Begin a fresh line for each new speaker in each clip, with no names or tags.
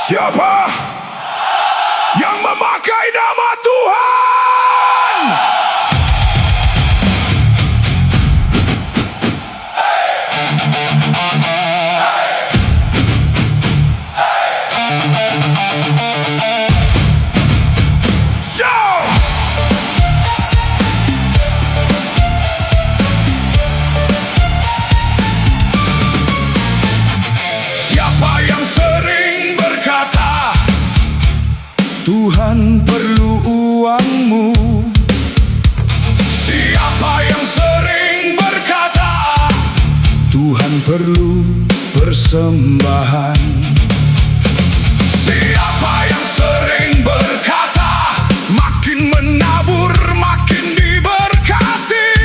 Siapa yang memakai nama Tuhan? Siapa yang sering berkata Tuhan perlu uangmu? Siapa yang sering berkata Tuhan perlu persembahan? Siapa yang sering berkata makin menabur makin diberkati?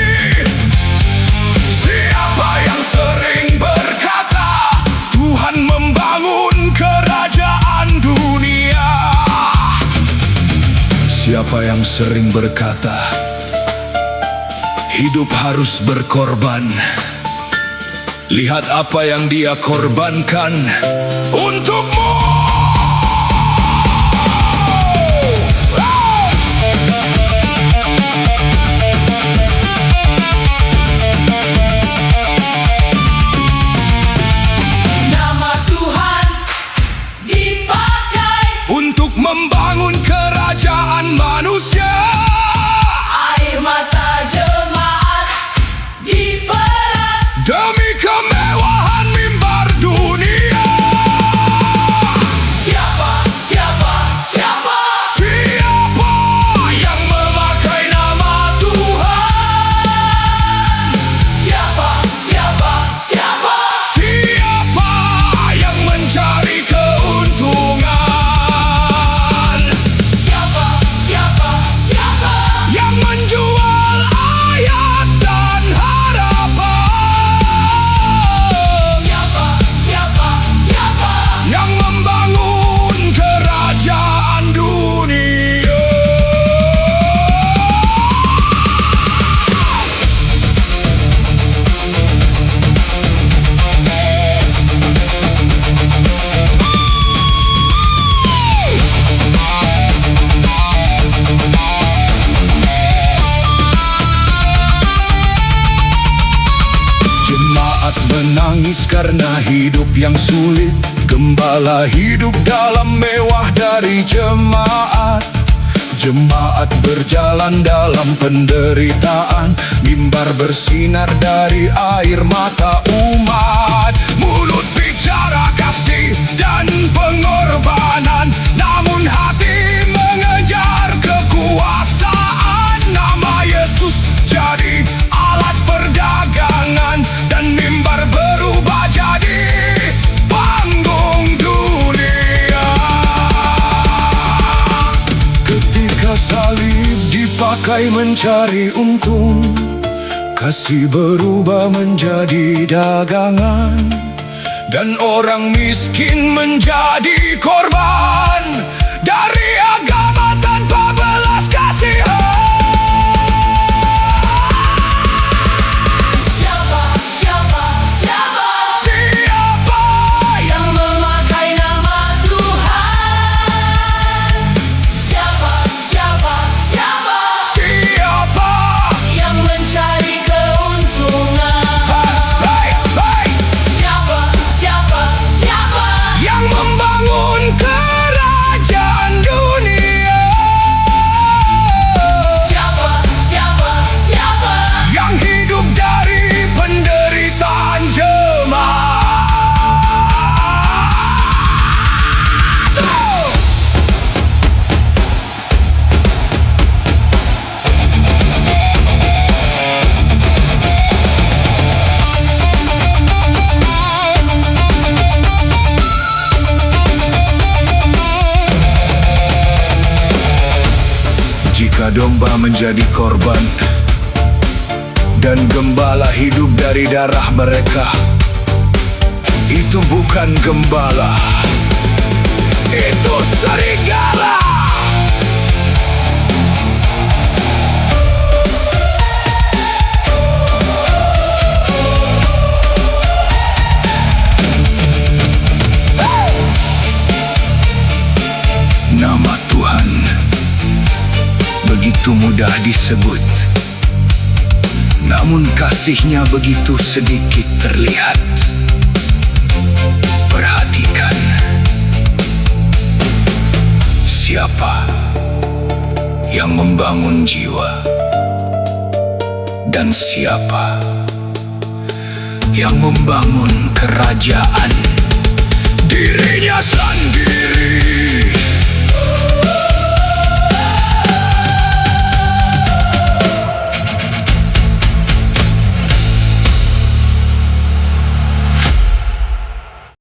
Siapa yang sering berkata Tuhan membangun kerajaan dunia? Siapa yang sering berkata hidup harus berkorban? Lihat apa yang dia korbankan untukmu.
Nama Tuhan dipakai
Untuk membangun kerajaan manusia.
air mata jemaat diperas
Demi kemewahan mimbar dunia.
Siapa
Siapa yang memakai nama Tuhan?
Siapa
Siapa yang mencari keuntungan?
Siapa
Yang menjual ayat dan harapan.
Siapa
Yang membangun kerajaan dunia. Jemaat menangis karena hidup yang sulit. Gembala hidup dalam mewah dari jemaat. Jemaat berjalan dalam penderitaan. Mimbar bersinar dari air mata umat. Mulut bicara kasih dan pengorbanan, namun hati mengejar kekuasaan. Nama Yesus jadi alat perdagangan, dan mimbar berubah jadi panggung dunia. Ketika salib dipakai mencari untung, kasih berubah menjadi dagangan, dan orang miskin menjadi korban dari agama tanpa belas kasihan.
Siapa yang memakai nama Tuhan? Siapa yang mencari keuntungan? Siapa
Yang membangun kerajaan dunia.
Siapa
Yang hidup dari penderitaan jemaat. Jika domba menjadi korban dan gembala hidup dari darah mereka, itu bukan gembala, itu serigala. pernah disebut. Namun kasihnya begitu sedikit terlihat. Perhatikan, siapa yang membangun jiwa dan siapa yang membangun kerajaan. Dirinya sendiri